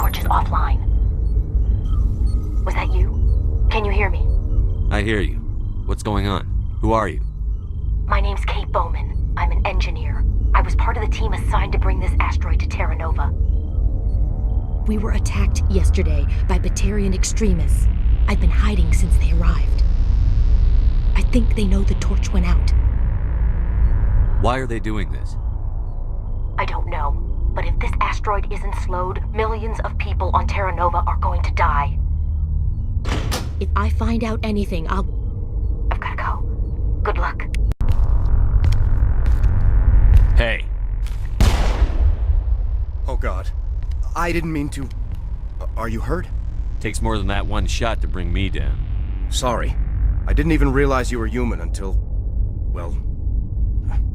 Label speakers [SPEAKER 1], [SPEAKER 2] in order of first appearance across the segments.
[SPEAKER 1] torches offline. Was that you? Can you hear me?
[SPEAKER 2] I hear you. What's going on? Who are you?
[SPEAKER 1] My name's Kate Bowman. I'm an engineer. I was part of the team assigned to bring this asteroid to Terra Nova.
[SPEAKER 3] We were attacked yesterday by Batarian extremists. I've been hiding since they arrived. I think they know the torch went out.
[SPEAKER 2] Why are they doing this?
[SPEAKER 1] I don't know, but if this asteroid isn't slowed, millions of people on Terra Nova are going to die.
[SPEAKER 3] If I find out anything, I've
[SPEAKER 1] gotta go. Good luck.
[SPEAKER 2] Hey.
[SPEAKER 4] Oh God. I didn't mean to... Are you hurt?
[SPEAKER 2] Takes more than that one shot to bring me down.
[SPEAKER 4] Sorry. I didn't even realize you were human until... well...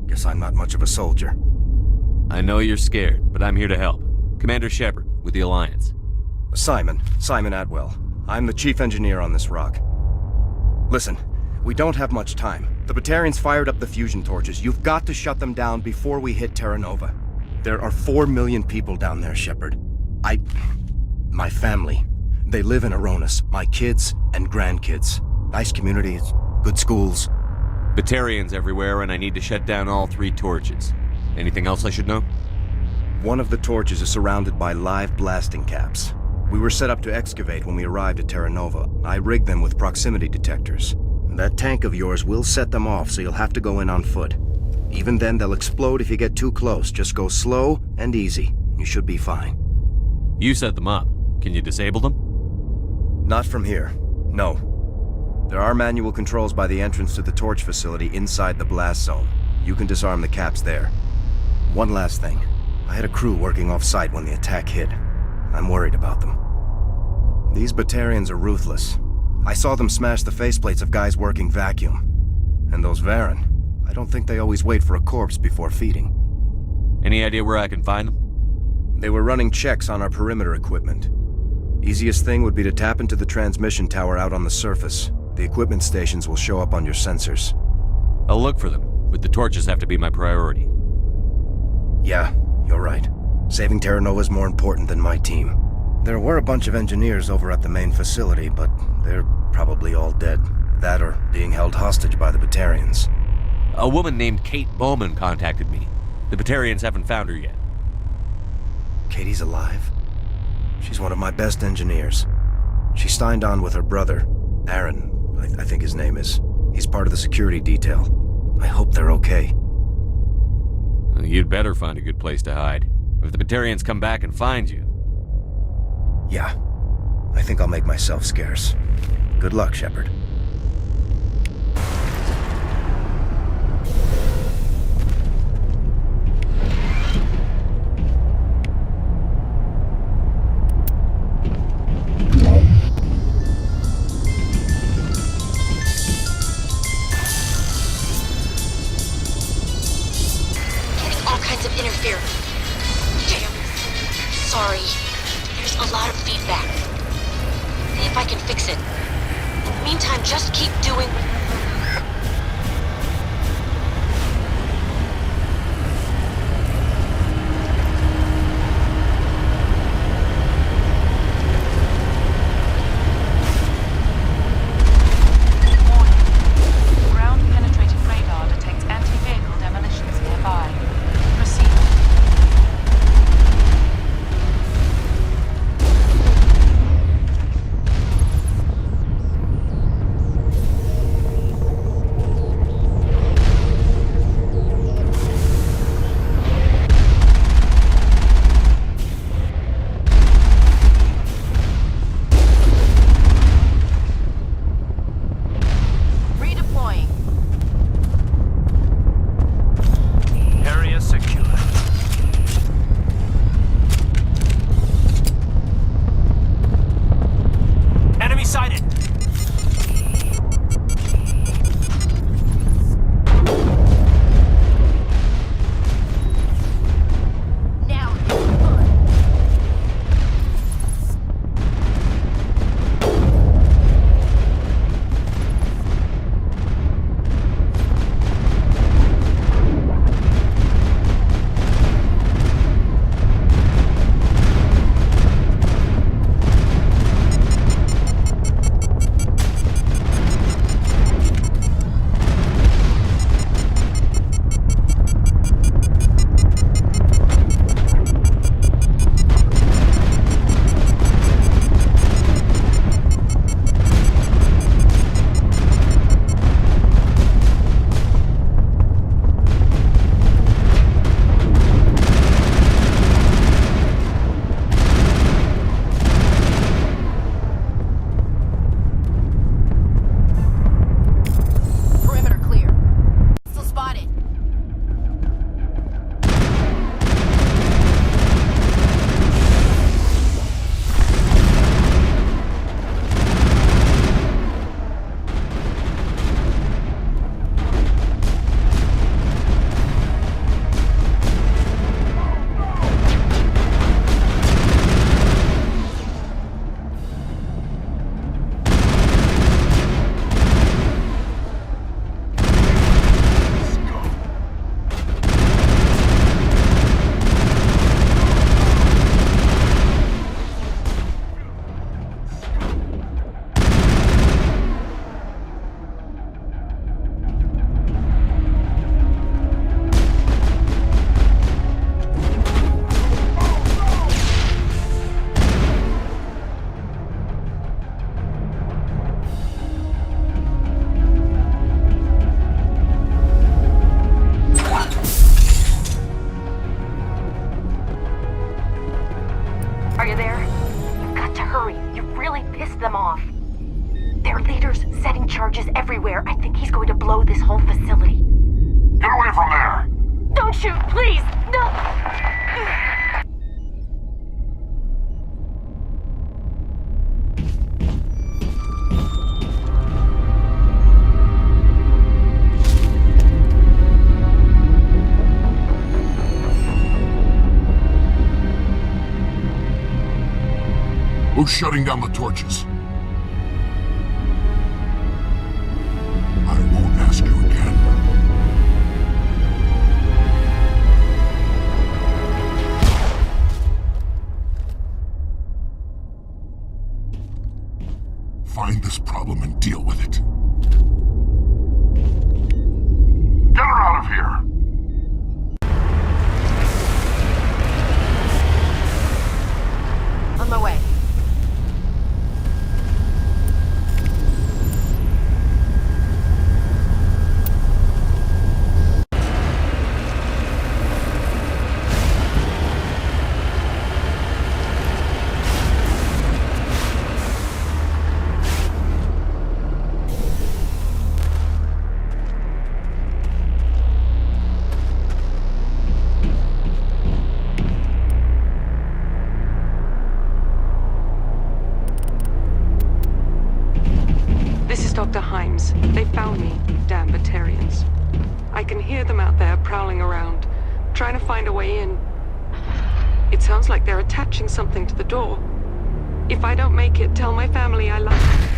[SPEAKER 4] guess I'm not much of a soldier.
[SPEAKER 2] I know you're scared, but I'm here to help. Commander Shepard, with the Alliance.
[SPEAKER 4] Simon Atwell. I'm the chief engineer on this rock. Listen, we don't have much time. The Batarians fired up the fusion torches. You've got to shut them down before we hit Terra Nova. There are 4 million people down there, Shepard. My family. They live in Aronis. My kids and grandkids. Nice communities, good schools.
[SPEAKER 2] Batarians everywhere, and I need to shut down all 3 torches. Anything else I should know?
[SPEAKER 4] One of the torches is surrounded by live blasting caps. We were set up to excavate when we arrived at Terra Nova. I rigged them with proximity detectors. That tank of yours will set them off, so you'll have to go in on foot. Even then, they'll explode if you get too close. Just go slow and easy. You should be fine.
[SPEAKER 2] You set them up. Can you disable them?
[SPEAKER 4] Not from here. No. There are manual controls by the entrance to the torch facility inside the blast zone. You can disarm the caps there. One last thing. I had a crew working off-site when the attack hit. I'm worried about them. These Batarians are ruthless. I saw them smash the faceplates of guys working vacuum. And those Varen, I don't think they always wait for a corpse before feeding.
[SPEAKER 2] Any idea where I can find them?
[SPEAKER 4] They were running checks on our perimeter equipment. Easiest thing would be to tap into the transmission tower out on the surface. The equipment stations will show up on your sensors.
[SPEAKER 2] I'll look for them, but the torches have to be my priority.
[SPEAKER 4] Yeah, you're right. Saving Terra Nova is more important than my team. There were a bunch of engineers over at the main facility, but they're probably all dead. That or being held hostage by the Batarians.
[SPEAKER 2] A woman named Kate Bowman contacted me. The Batarians haven't found her yet.
[SPEAKER 4] Katie's alive? She's one of my best engineers. She signed on with her brother, Aaron, I think his name is. He's part of the security detail. I hope they're okay.
[SPEAKER 2] You'd better find a good place to hide. If the Batarians come back and find you...
[SPEAKER 4] Yeah. I think I'll make myself scarce. Good luck, Shepard.
[SPEAKER 1] Sorry. There's a lot of feedback. See if I can fix it. In the meantime, just keep doing...
[SPEAKER 5] Ground-penetrating radar detects anti-vehicle demolitions nearby. Proceed.
[SPEAKER 6] Who's shutting down the torches? I won't ask you again. Find this problem and deal with it. Get her out of here!
[SPEAKER 1] On my way.
[SPEAKER 7] Dr. Himes, they found me, damn Batarians. I can hear them out there prowling around, trying to find a way in. It sounds like they're attaching something to the door. If I don't make it, tell my family I love them.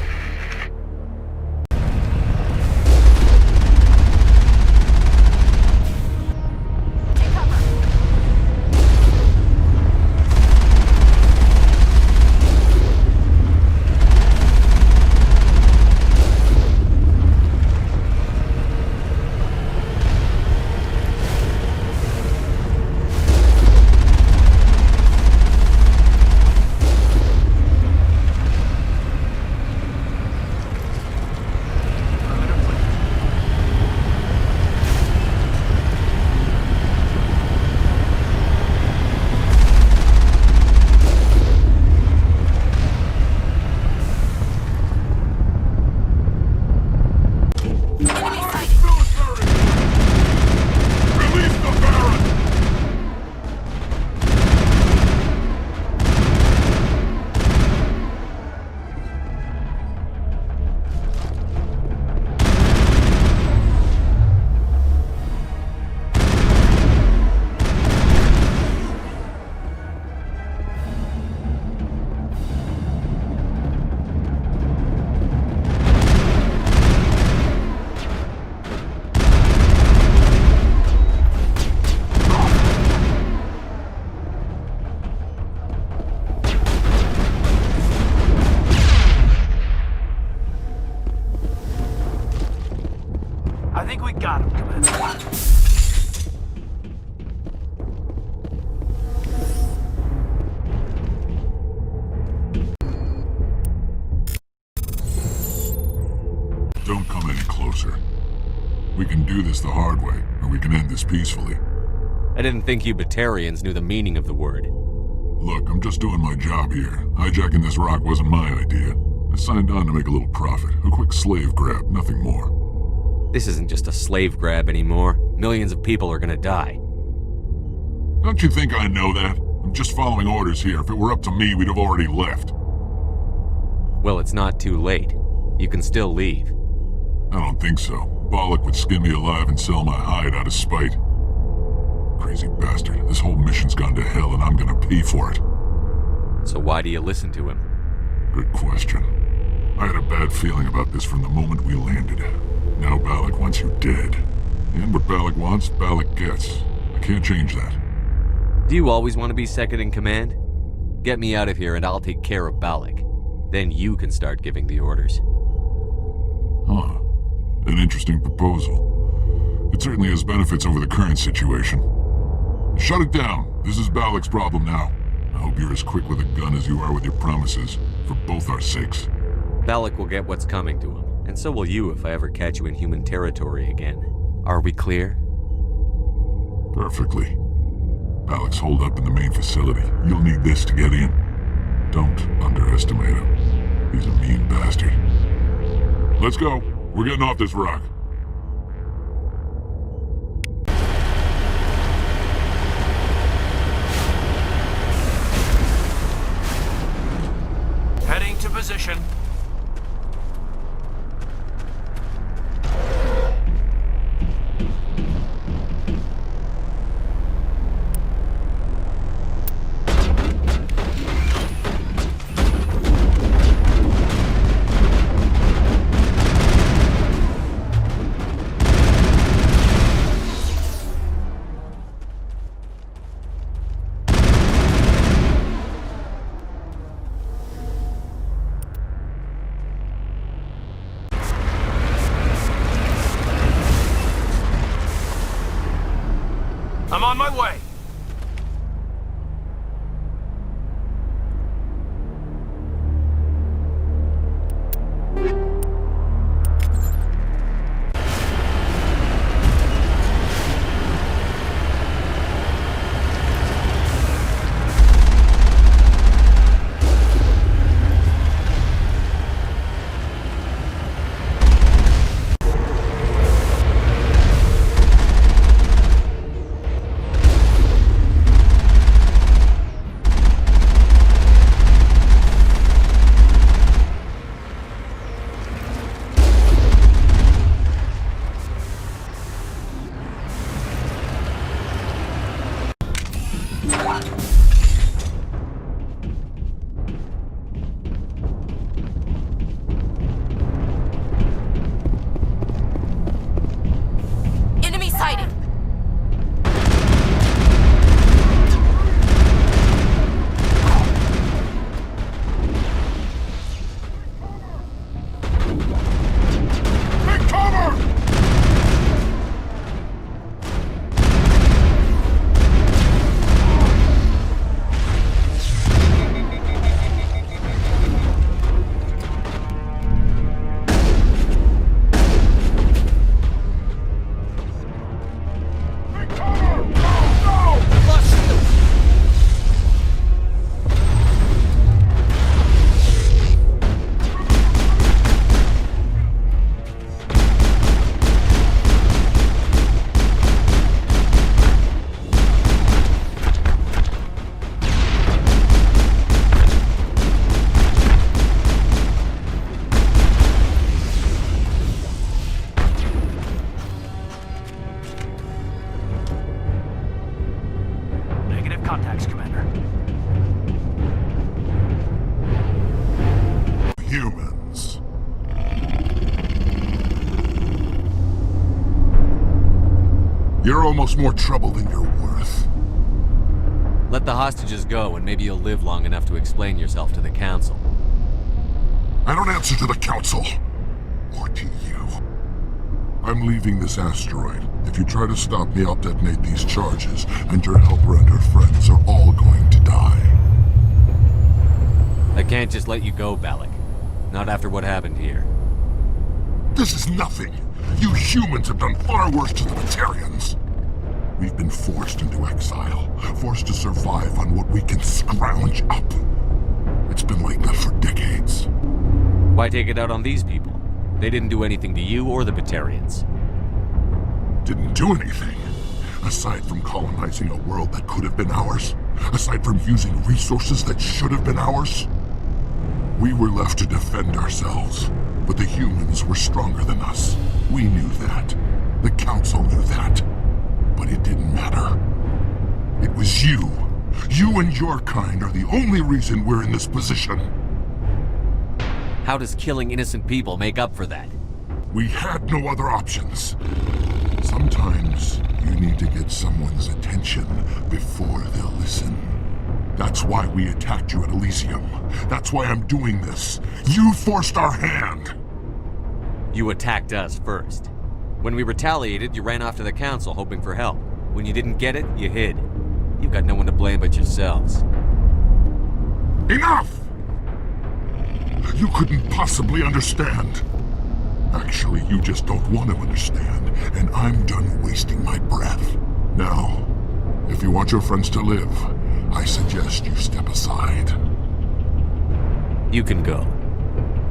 [SPEAKER 8] I think we got him, Commander.
[SPEAKER 6] Don't come any closer. We can do this the hard way, or we can end this peacefully.
[SPEAKER 2] I didn't think you Batarians knew the meaning of the word.
[SPEAKER 6] Look, I'm just doing my job here. Hijacking this rock wasn't my idea. I signed on to make a little profit. A quick slave grab, nothing more.
[SPEAKER 2] This isn't just a slave grab anymore. Millions of people are gonna die.
[SPEAKER 6] Don't you think I know that? I'm just following orders here. If it were up to me, we'd have already left.
[SPEAKER 2] Well, it's not too late. You can still leave.
[SPEAKER 6] I don't think so. Bollock would skin me alive and sell my hide out of spite. Crazy bastard. This whole mission's gone to hell and I'm gonna pay for it.
[SPEAKER 2] So why do you listen to him?
[SPEAKER 6] Good question. I had a bad feeling about this from the moment we landed. Now Bollock wants you dead. And what Bollock wants, Bollock gets. I can't change that.
[SPEAKER 2] Do you always want to be second in command? Get me out of here and I'll take care of Bollock. Then you can start giving the orders.
[SPEAKER 6] Huh. An interesting proposal. It certainly has benefits over the current situation. Shut it down. This is Bollock's problem now. I hope you're as quick with a gun as you are with your promises, for both our sakes.
[SPEAKER 2] Bollock will get what's coming to him, and so will you if I ever catch you in human territory again. Are we clear?
[SPEAKER 6] Perfectly. Bollock's holed up in the main facility. You'll need this to get in. Don't underestimate him. He's a mean bastard. Let's go. We're getting off this rock.
[SPEAKER 8] Heading to position.
[SPEAKER 3] Enemy sighted!
[SPEAKER 6] Take cover! Take cover! No!
[SPEAKER 8] Negative contacts, Commander.
[SPEAKER 6] Humans. You're almost more trouble than you're worth.
[SPEAKER 2] Let the hostages go, and maybe you'll live long enough to explain yourself to the Council.
[SPEAKER 6] I don't answer to the Council. Or to you. I'm leaving this asteroid. If you try to stop me, I'll detonate these charges, and your helper and her friends are all going to die.
[SPEAKER 2] I can't just let you go, Balak. Not after what happened here.
[SPEAKER 6] This is nothing. You humans have done far worse to the Batarians. We've been forced into exile, forced to survive on what we can scrounge up. It's been like that for decades.
[SPEAKER 2] Why take it out on these people? They didn't do anything to you or the Batarians.
[SPEAKER 6] Didn't do anything. Aside from colonizing a world that could have been ours. Aside from using resources that should have been ours. We were left to defend ourselves. But the humans were stronger than us. We knew that. The Council knew that. But it didn't matter. It was you. You and your kind are the only reason we're in this position.
[SPEAKER 2] How does killing innocent people make up for that?
[SPEAKER 6] We had no other options. Sometimes you need to get someone's attention before they'll listen. That's why we attacked you at Elysium. That's why I'm doing this. You forced our hand.
[SPEAKER 2] You attacked us first. When we retaliated, you ran off to the Council hoping for help. When you didn't get it, you hid. You've got no one to blame but yourselves.
[SPEAKER 6] Enough! You couldn't possibly understand. Actually, you just don't want to understand, and I'm done wasting my breath. Now, if you want your friends to live, I suggest you step aside.
[SPEAKER 2] You can go.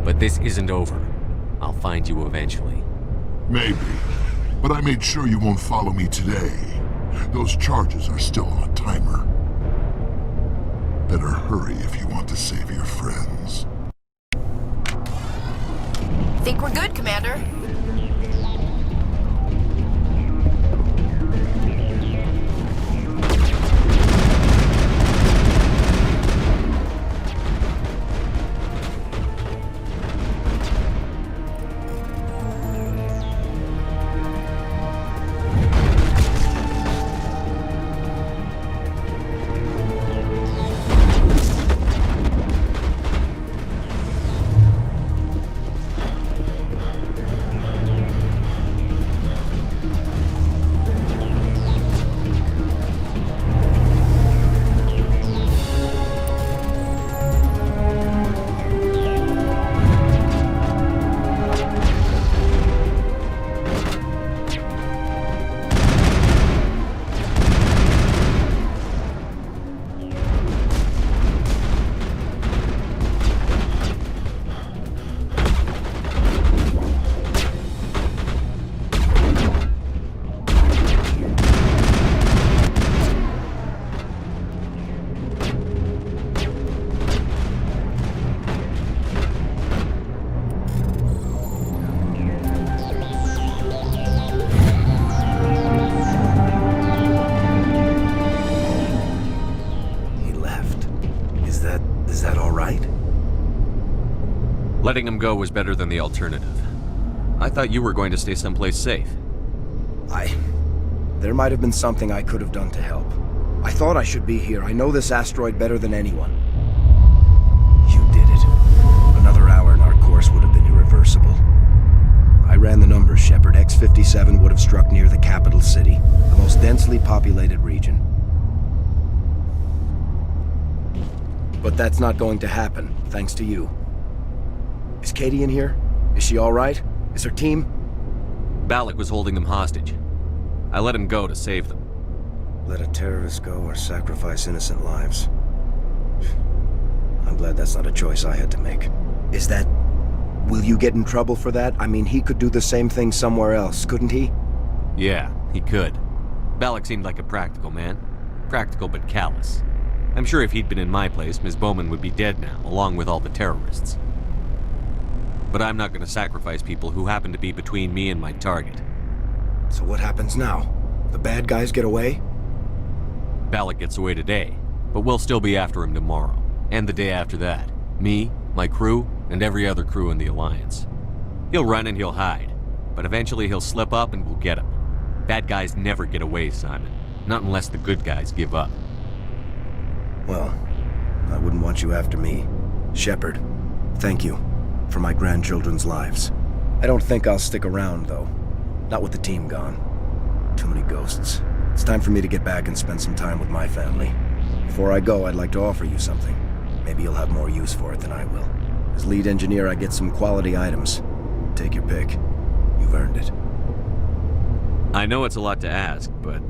[SPEAKER 2] But this isn't over. I'll find you eventually.
[SPEAKER 6] Maybe, but I made sure you won't follow me today. Those charges are still on a timer. Better hurry if you want to save your friends.
[SPEAKER 3] Think we're good, Commander.
[SPEAKER 4] Is that all right?
[SPEAKER 2] Letting him go was better than the alternative. I thought you were going to stay someplace safe.
[SPEAKER 4] There might have been something I could have done to help. I thought I should be here. I know this asteroid better than anyone. You did it. Another hour and our course would have been irreversible. I ran the numbers, Shepard. X-57 would have struck near the capital city, the most densely populated region. But that's not going to happen, thanks to you. Is Katie in here? Is she all right? Is her team?
[SPEAKER 2] Balak was holding them hostage. I let him go to save them.
[SPEAKER 4] Let a terrorist go or sacrifice innocent lives. I'm glad that's not a choice I had to make. Is that... Will you get in trouble for that? I mean, he could do the same thing somewhere else, couldn't he?
[SPEAKER 2] Yeah, he could. Balak seemed like a practical man. Practical but callous. I'm sure if he'd been in my place, Ms. Bowman would be dead now, along with all the terrorists. But I'm not going to sacrifice people who happen to be between me and my target.
[SPEAKER 4] So what happens now? The bad guys get away?
[SPEAKER 2] Balak gets away today, but we'll still be after him tomorrow, and the day after that. Me, my crew, and every other crew in the Alliance. He'll run and he'll hide, but eventually he'll slip up and we'll get him. Bad guys never get away, Simon. Not unless the good guys give up.
[SPEAKER 4] Well, I wouldn't want you after me. Shepard, thank you for my grandchildren's lives. I don't think I'll stick around, though. Not with the team gone. Too many ghosts. It's time for me to get back and spend some time with my family. Before I go, I'd like to offer you something. Maybe you'll have more use for it than I will. As lead engineer, I get some quality items. Take your pick. You've earned it.
[SPEAKER 2] I know it's a lot to ask, but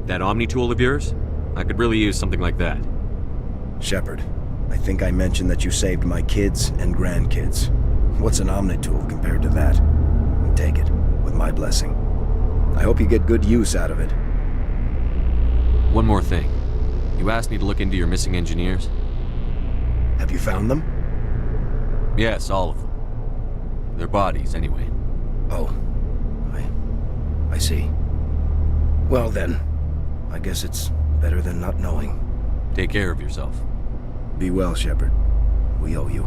[SPEAKER 2] that Omni tool of yours? I could really use something like that.
[SPEAKER 4] Shepard, I think I mentioned that you saved my kids and grandkids. What's an Omni tool compared to that? Take it, with my blessing. I hope you get good use out of it.
[SPEAKER 2] One more thing. You asked me to look into your missing engineers?
[SPEAKER 4] Have you found them?
[SPEAKER 2] Yes, all of them. Their bodies, anyway.
[SPEAKER 4] Oh. I see. Well then, I guess it's better than not knowing.
[SPEAKER 2] Take care of yourself.
[SPEAKER 4] Be well, Shepard. We owe you.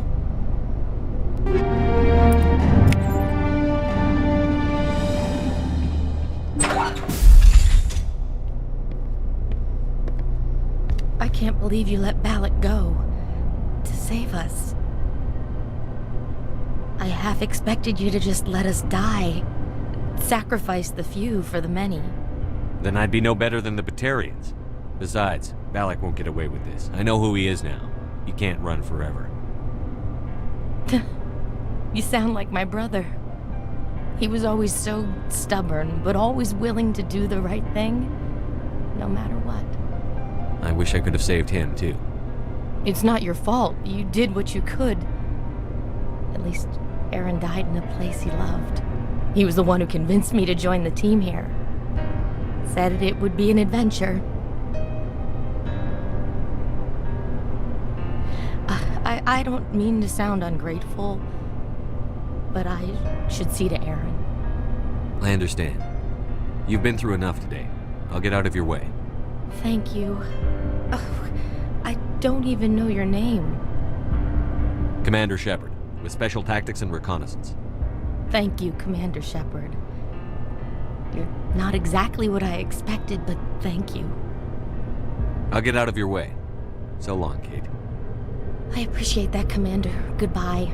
[SPEAKER 3] I can't believe you let Balak go. To save us. I half expected you to just let us die. Sacrifice the few for the many.
[SPEAKER 2] Then I'd be no better than the Batarians. Besides, Balak won't get away with this. I know who he is now. He can't run forever.
[SPEAKER 3] You sound like my brother. He was always so stubborn, but always willing to do the right thing, no matter what.
[SPEAKER 2] I wish I could have saved him, too.
[SPEAKER 3] It's not your fault. You did what you could. At least, Aaron died in a place he loved. He was the one who convinced me to join the team here. Said it would be an adventure. I don't mean to sound ungrateful, but I should see to Aaron.
[SPEAKER 2] I understand. You've been through enough today. I'll get out of your way.
[SPEAKER 3] Thank you. Oh, I don't even know your name.
[SPEAKER 2] Commander Shepard, with Special Tactics and Reconnaissance.
[SPEAKER 3] Thank you, Commander Shepard. You're not exactly what I expected, but thank you.
[SPEAKER 2] I'll get out of your way. So long, Kate.
[SPEAKER 3] I appreciate that, Commander. Goodbye.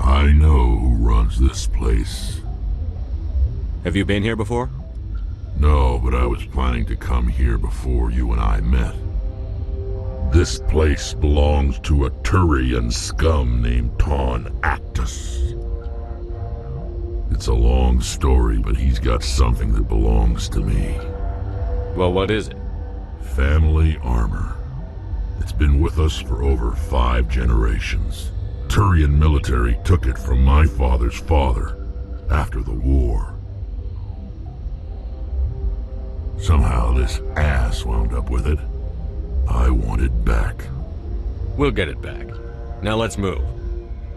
[SPEAKER 6] I know who runs this place.
[SPEAKER 2] Have you been here before?
[SPEAKER 6] No, but I was planning to come here before you and I met. This place belongs to a Turian scum named Ton Actus. It's a long story, but he's got something that belongs to me.
[SPEAKER 2] Well, what is it?
[SPEAKER 6] Family armor. It's been with us for over 5 generations. Turian military took it from my father's father after the war. Somehow this ass wound up with it. I want it back.
[SPEAKER 2] We'll get it back. Now let's move.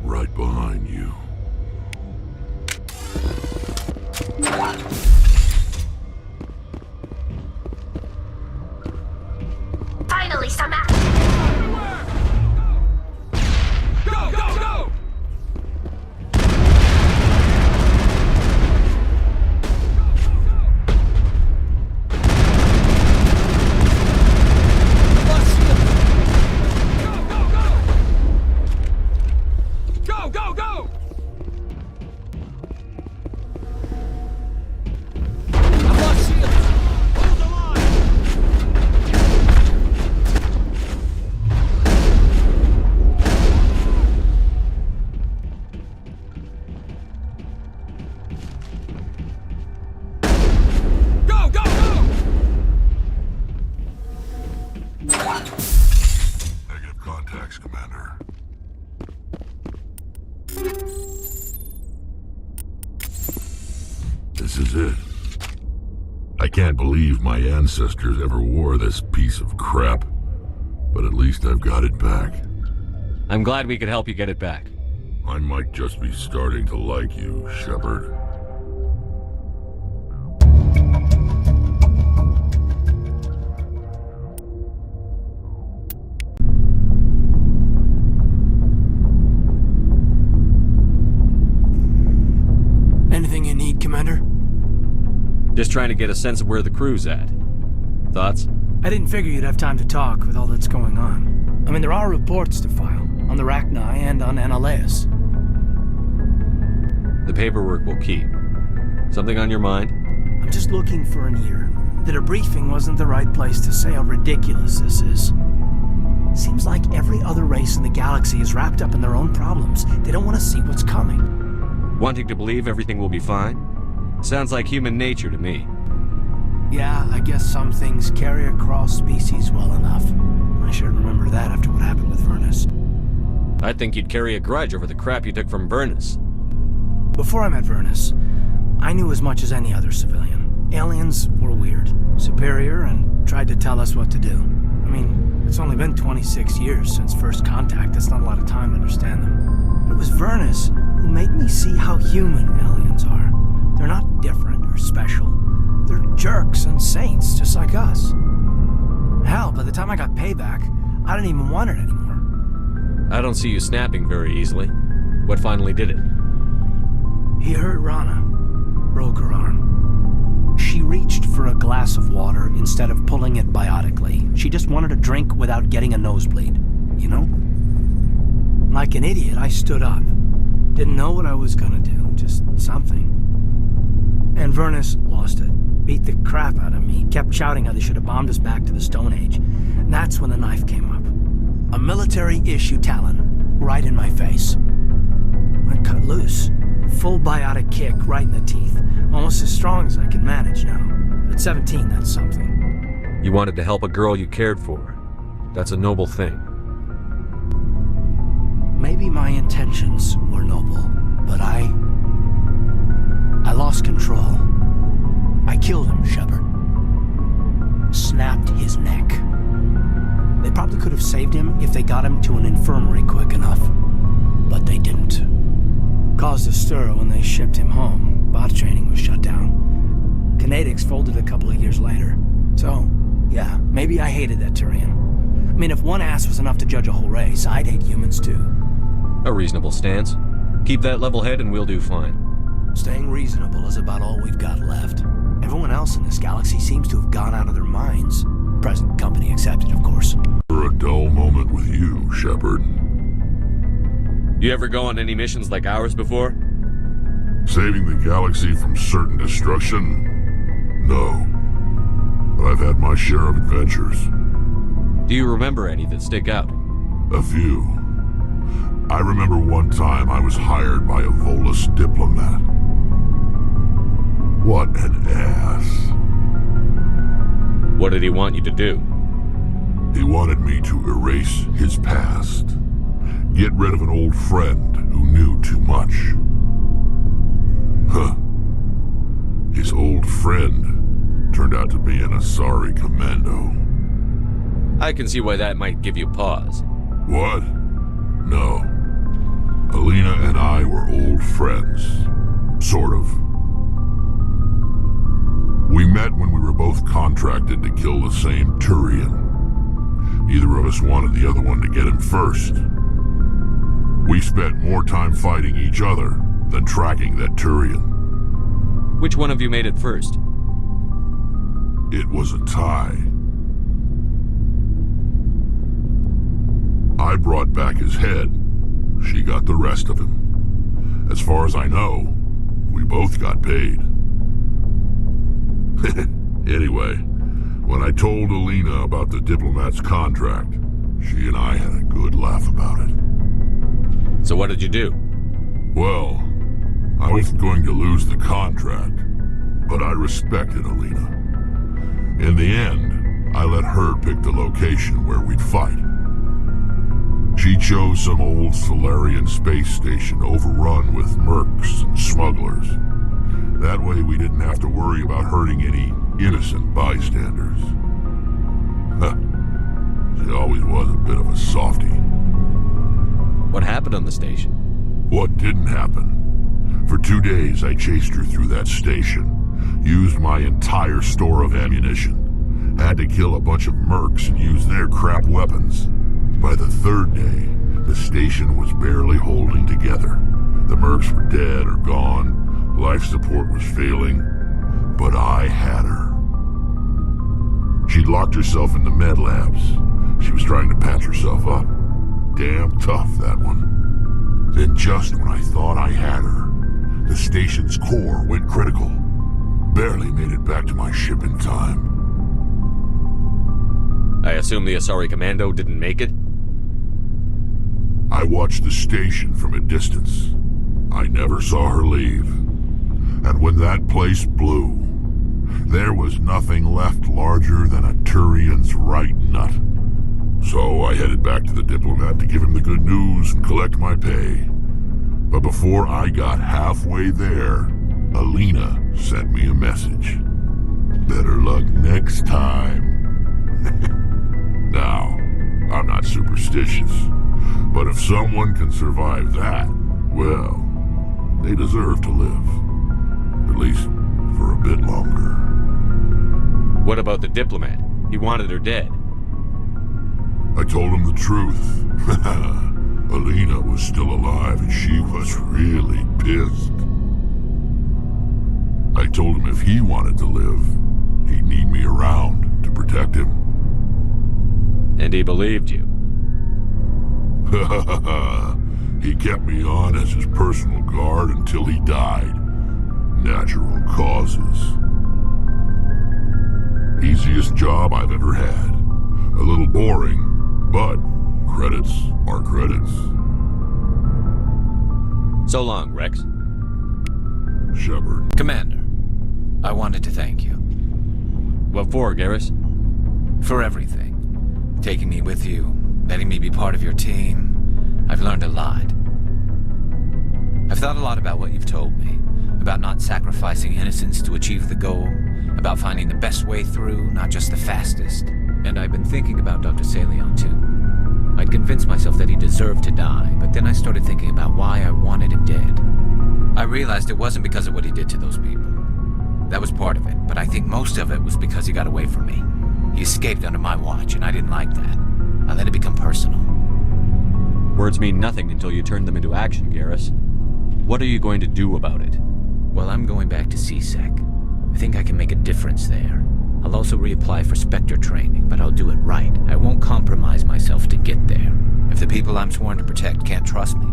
[SPEAKER 6] Right behind you.
[SPEAKER 1] Finally, some action!
[SPEAKER 8] Go, go, go! Go, go, go! I've lost shields! Hold the line! Go, go, go!
[SPEAKER 6] Negative contacts, Commander. This is it. I can't believe my ancestors ever wore this piece of crap, but at least I've got it back.
[SPEAKER 2] I'm glad we could help you get it back.
[SPEAKER 6] I might just be starting to like you, Shepard.
[SPEAKER 8] Anything you need, Commander?
[SPEAKER 2] Just trying to get a sense of where the crew's at. Thoughts?
[SPEAKER 8] I didn't figure you'd have time to talk with all that's going on. I mean, there are reports to file on the Rachni and on Annihilus.
[SPEAKER 2] The paperwork will keep. Something on your mind?
[SPEAKER 8] I'm just looking for an ear. The debriefing wasn't the right place to say how ridiculous this is. Seems like every other race in the galaxy is wrapped up in their own problems. They don't want to see what's coming.
[SPEAKER 2] Wanting to believe everything will be fine? Sounds like human nature to me.
[SPEAKER 8] Yeah, I guess some things carry across species well enough. I should remember that after what happened with Vernus.
[SPEAKER 2] I think you'd carry a grudge over the crap you took from Vernus.
[SPEAKER 8] Before I met Vernus, I knew as much as any other civilian. Aliens were weird, superior, and tried to tell us what to do. I mean, it's only been 26 years since first contact. That's not a lot of time to understand them. But it was Vernus who made me see how human aliens are. They're not different or special. They're jerks and saints, just like us. Hell, by the time I got payback, I didn't even want it anymore.
[SPEAKER 2] I don't see you snapping very easily. What finally did it?
[SPEAKER 8] He hurt Rana. Broke her arm. She reached for a glass of water instead of pulling it biotically. She just wanted a drink without getting a nosebleed. You know? Like an idiot, I stood up. Didn't know what I was gonna do, just something. And Vernus lost it. Beat the crap out of me. Kept shouting how they should have bombed us back to the Stone Age. And that's when the knife came up. A military-issue Talon, right in my face. I cut loose. Full biotic kick right in the teeth. Almost as strong as I can manage now. But at 17, that's something.
[SPEAKER 2] You wanted to help a girl you cared for. That's a noble thing.
[SPEAKER 8] Maybe my intentions were noble, but I lost control. I killed him, Shepard. Snapped his neck. They probably could have saved him if they got him to an infirmary quick enough. But they didn't. Caused a stir when they shipped him home. Bot training was shut down. Kinetics folded a couple of years later. So, yeah, maybe I hated that Turian. I mean, if one ass was enough to judge a whole race, I'd hate humans too.
[SPEAKER 2] A reasonable stance. Keep that level head and we'll do fine.
[SPEAKER 8] Staying reasonable is about all we've got left. Everyone else in this galaxy seems to have gone out of their minds. Present company accepted, of course.
[SPEAKER 6] For a dull moment with you, Shepard.
[SPEAKER 2] You ever go on any missions like ours before?
[SPEAKER 6] Saving the galaxy from certain destruction? No. But I've had my share of adventures.
[SPEAKER 2] Do you remember any that stick out?
[SPEAKER 6] A few. I remember one time I was hired by a Volus diplomat. What an ass.
[SPEAKER 2] What did he want you to do?
[SPEAKER 6] He wanted me to erase his past. Get rid of an old friend who knew too much. Huh. His old friend turned out to be an Asari commando.
[SPEAKER 2] I can see why that might give you pause.
[SPEAKER 6] What? No. Alina and I were old friends. Sort of. We met when we were both contracted to kill the same Turian. Neither of us wanted the other one to get him first. We spent more time fighting each other than tracking that Turian.
[SPEAKER 2] Which one of you made it first?
[SPEAKER 6] It was a tie. I brought back his head. She got the rest of him. As far as I know, we both got paid. Anyway, when I told Alina about the diplomat's contract, she and I had a good laugh about it.
[SPEAKER 2] So what did you do?
[SPEAKER 6] Well, I wasn't going to lose the contract, but I respected Alina. In the end, I let her pick the location where we'd fight. She chose some old Solarian space station overrun with mercs and smugglers. That way we didn't have to worry about hurting any innocent bystanders. Huh. She always was a bit of a softie.
[SPEAKER 2] What happened on the station?
[SPEAKER 6] What didn't happen? For 2 days I chased her through that station, used my entire store of ammunition, had to kill a bunch of mercs and use their crap weapons. By the 3rd day, the station was barely holding together. The mercs were dead or gone, life support was failing, but I had her. She'd locked herself in the med labs. She was trying to patch herself up. Damn tough, that one. Then just when I thought I had her, the station's core went critical. Barely made it back to my ship in time.
[SPEAKER 2] I assume the Asari Commando didn't make it?
[SPEAKER 6] I watched the station from a distance. I never saw her leave. And when that place blew, there was nothing left larger than a Turian's right nut. So I headed back to the diplomat to give him the good news and collect my pay. But before I got halfway there, Alina sent me a message. Better luck next time. Now, I'm not superstitious, but if someone can survive that, well, they deserve to live. At least for a bit longer.
[SPEAKER 2] What about the diplomat? He wanted her dead.
[SPEAKER 6] I told him the truth. Alina was still alive and she was really pissed. I told him if he wanted to live, he'd need me around to protect him.
[SPEAKER 2] And he believed you.
[SPEAKER 6] He kept me on as his personal guard until he died. Natural causes. Easiest job I've ever had. A little boring, but credits are credits.
[SPEAKER 2] So long, Rex.
[SPEAKER 6] Shepard.
[SPEAKER 9] Commander, I wanted to thank you.
[SPEAKER 2] What for, Garrus?
[SPEAKER 9] For everything. Taking me with you, letting me be part of your team. I've learned a lot. I've thought a lot about what you've told me. About not sacrificing innocence to achieve the goal. About finding the best way through, not just the fastest. And I've been thinking about Dr. Salion, too. I'd convinced myself that he deserved to die, but then I started thinking about why I wanted him dead. I realized it wasn't because of what he did to those people. That was part of it, but I think most of it was because he got away from me. He escaped under my watch, and I didn't like that. I let it become personal.
[SPEAKER 2] Words mean nothing until you turn them into action, Garrus. What are you going to do about it?
[SPEAKER 9] Well, I'm going back to C-Sec. I think I can make a difference there. I'll also reapply for Spectre training, but I'll do it right. I won't compromise myself to get there. If the people I'm sworn to protect can't trust me,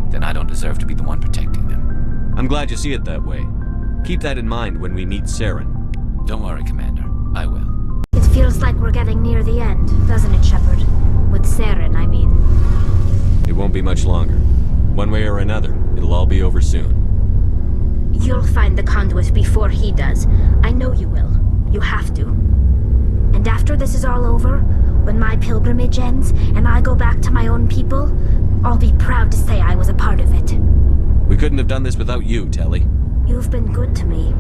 [SPEAKER 9] then I don't deserve to be the one protecting them.
[SPEAKER 2] I'm glad you see it that way. Keep that in mind when we meet Saren.
[SPEAKER 9] Don't worry, Commander. I will.
[SPEAKER 10] It feels like we're getting near the end, doesn't it, Shepard? With Saren, I mean.
[SPEAKER 2] It won't be much longer. One way or another, it'll all be over soon.
[SPEAKER 10] You'll find the conduit before he does. I know you will. You have to. And after this is all over, When my pilgrimage ends and I go back to my own people, I'll be proud to say I was a part of it.
[SPEAKER 2] We couldn't have done this without you, Telly.
[SPEAKER 10] You've been good to me.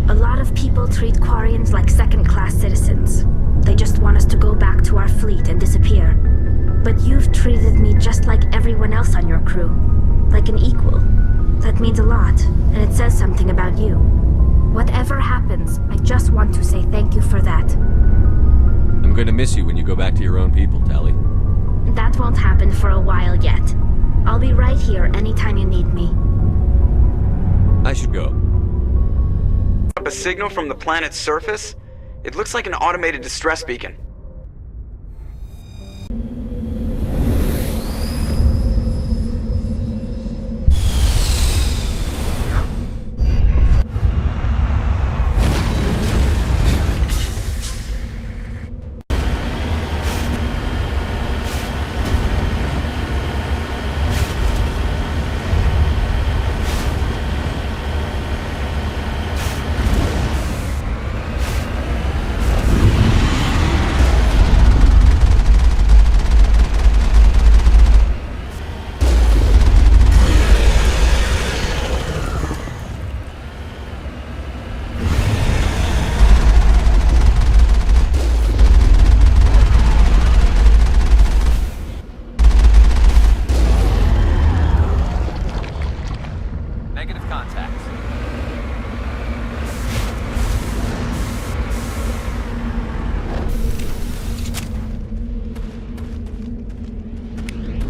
[SPEAKER 10] A lot of people treat Quarians like second-class citizens. They just want us to go back to our fleet and disappear. But you've treated me just like everyone else on your crew. Like an equal. That means a lot, and it says something about you. Whatever happens, I just want to say thank you for that.
[SPEAKER 2] I'm going to miss you when you go back to your own people, Telly.
[SPEAKER 10] That won't happen for a while yet. I'll be right here anytime you need me.
[SPEAKER 2] I should go.
[SPEAKER 11] Up a signal from the planet's surface? It looks like an automated distress beacon.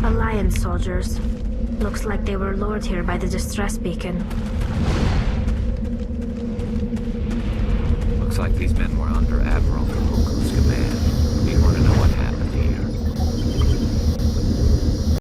[SPEAKER 10] Alliance soldiers. Looks like they were lured here by the distress beacon.
[SPEAKER 9] Looks like these men were under Admiral